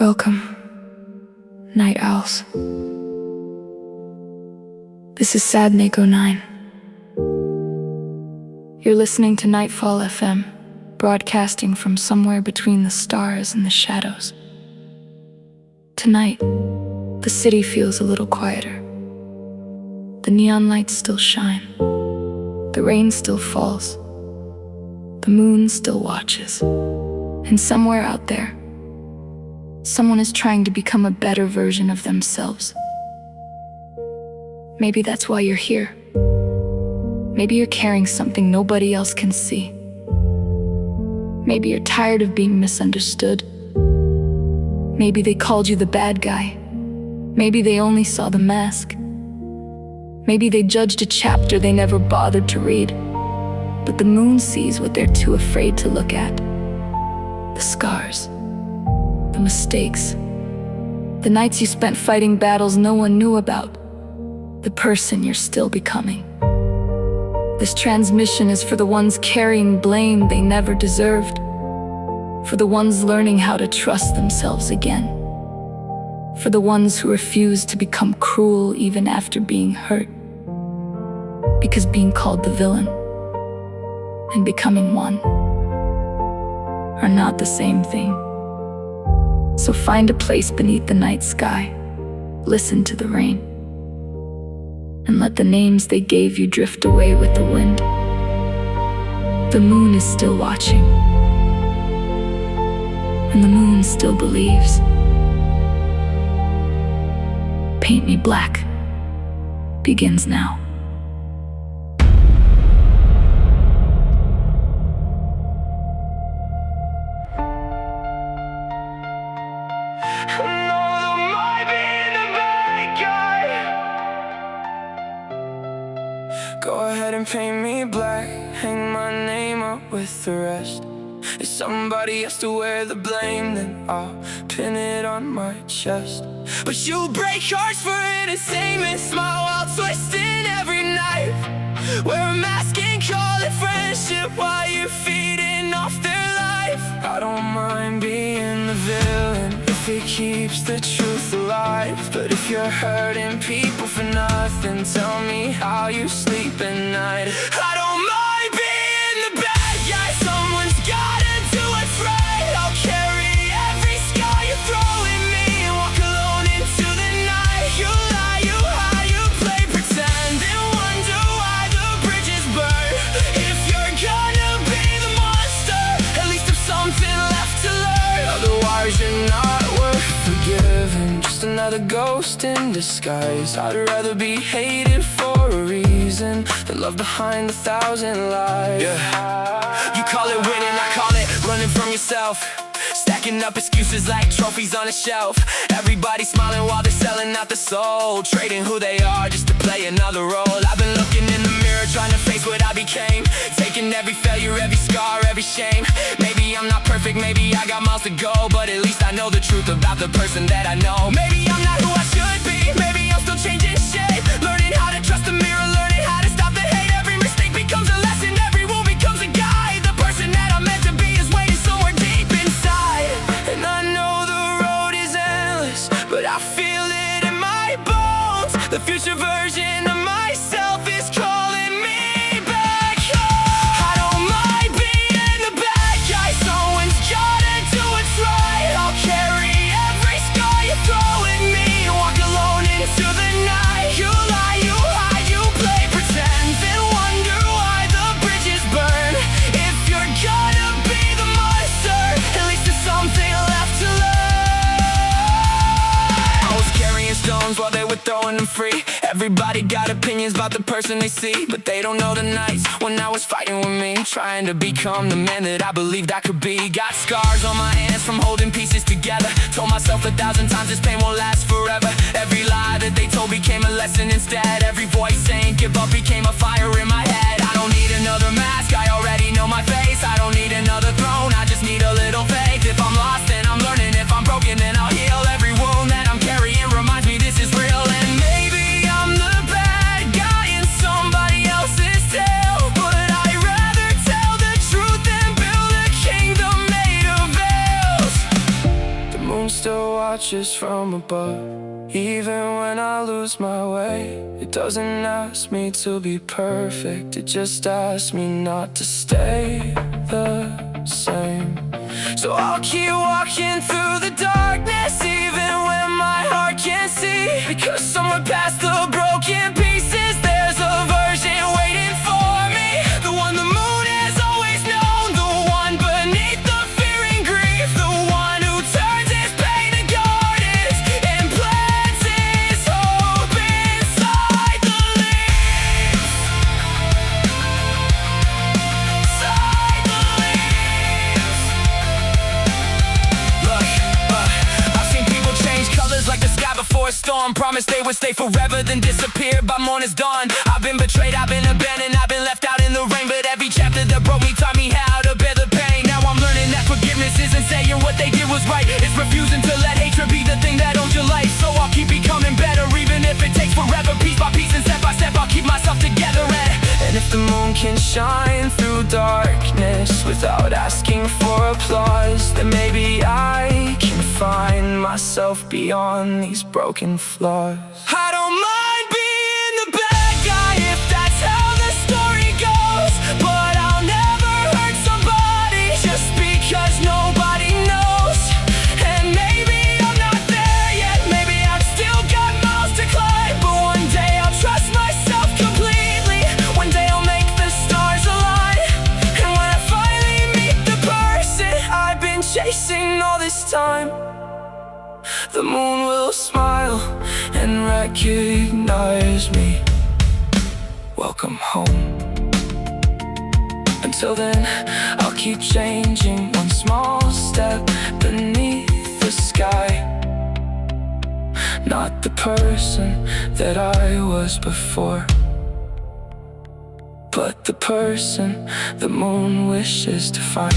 Welcome, night owls. This is Sadnik 09. You're listening to Nightfall FM, broadcasting from somewhere between the stars and the shadows. Tonight, the city feels a little quieter. The neon lights still shine. The rain still falls. The moon still watches. And somewhere out there, someone is trying to become a better version of themselves. Maybe that's why you're here. Maybe you're carrying something nobody else can see. Maybe you're tired of being misunderstood. Maybe they called you the bad guy. Maybe they only saw the mask. Maybe they judged a chapter they never bothered to read. But the moon sees what they're too afraid to look at. The scars, the mistakes, the nights you spent fighting battles no one knew about, the person you're still becoming. This transmission is for the ones carrying blame they never deserved, for the ones learning how to trust themselves again, for the ones who refuse to become cruel even after being hurt, because being called the villain and becoming one are not the same thing. So find a place beneath the night sky, listen to the rain, and let the names they gave you drift away with the wind. The moon is still watching, and the moon still believes. Paint Me Black begins now. Go ahead and paint me black, hang my name up with the rest. If somebody has to wear the blame, then I'll pin it on my chest. But you break hearts for entertainment, smile while twisting every knife. Wear a mask and call it friendship while you're feeding off their life. I don't mind being the villain if it keeps the truth alive. But if you're hurting people for nothing, tell me how you sleep at night. I don't mind being the bad guy, someone's gotta do what's right. I'll carry every scar you throw at me and walk alone into the night. You lie, you hide, you play pretend and wonder why the bridges burn. If you're gonna be the monster, at least have something left to learn. Otherwise you're not worth forgiving, just another ghost in disguise. I'd rather be hated for a reason than love behind 1,000 lies. You call it winning, I call it running from yourself. Stacking up excuses like trophies on a shelf. Everybody smiling while they're selling out their soul, trading who they are just to play another role. I've been looking in the mirror trying to face what I became, taking every failure, every scar, every shame. Maybe I'm not perfect, maybe I got miles to go, but at least I know the truth about the person that I know. Maybe I'm not who I should be, maybe I'm still changing shape, learning how to trust the mirror, learning how to stop the hate. Every mistake becomes a lesson, every wound becomes a guide. The person that I'm meant to be is waiting somewhere deep inside. And I know the road is endless, but I feel it in my bones. The future version of myself is calling me back home. I don't mind being the bad guy, someone's gotta do what's right. I'll carry every scar you throw at me and walk alone into the night. You lie, you hide, you play pretend and wonder why the bridges burn. If you're gonna be the monster, at least there's something left to learn. I was carrying stones while they were throwing them free. Everybody got opinions about the person they see, but they don't know the nights when I was fighting with me, trying to become the man that I believed I could be. Got scars on my hands from holding pieces together. Told myself 1,000 times this pain won't last forever. Every lie that they told became a lesson instead. Every voice saying give up became a fire in my head. I don't need another mask, I already know my face. I don't need another throne, I just need a little faith. If I'm lost then I'm learning, if I'm broken then I'll heal. Every wound that I'm carrying reminds me this is real. And maybe I'm the bad guy in somebody else's tale, but I'd rather tell the truth than build a kingdom made of veils. The moon moon still watches from above. Even when I lose my way, it doesn't ask me to be perfect. It just asks me not to stay the same. So I'll keep walking through the darkness, even when my heart can't see. Because somewhere past the broken pieces, there's a version waiting for me. The one the moon has always known, the one beneath the fear and grief, the one who turns his pain to gardens and plants his hope inside the leaves. Inside the leaves. Look, I've seen people change colors like the sky before a storm. Promised they would stay forever, then disappear by morning's dawn. I've been betrayed, I've been abandoned, I've been left out in the rain. But every chapter that broke me taught me how to bear the pain. Now I'm learning that forgiveness isn't saying what they did was right. It's refusing to let hatred be the thing that owns your life. So I'll keep becoming better, even if it takes forever. Piece by piece and step by step, I'll keep myself together. And if the moon can shine through darkness without asking for applause, then maybe I can find myself beyond these broken flaws. I don't mind being the bad guy if that's how the story goes, but I'll never hurt somebody just because nobody knows. And maybe I'm not there yet, maybe I've still got miles to climb, but one day I'll trust myself completely. One day I'll make the stars align, and when I finally meet the person I've been chasing all this time, the moon will smile and recognize me. Welcome home. Until then, I'll keep changing one small step beneath the sky. Not the person that I was before, but the person the moon wishes to find.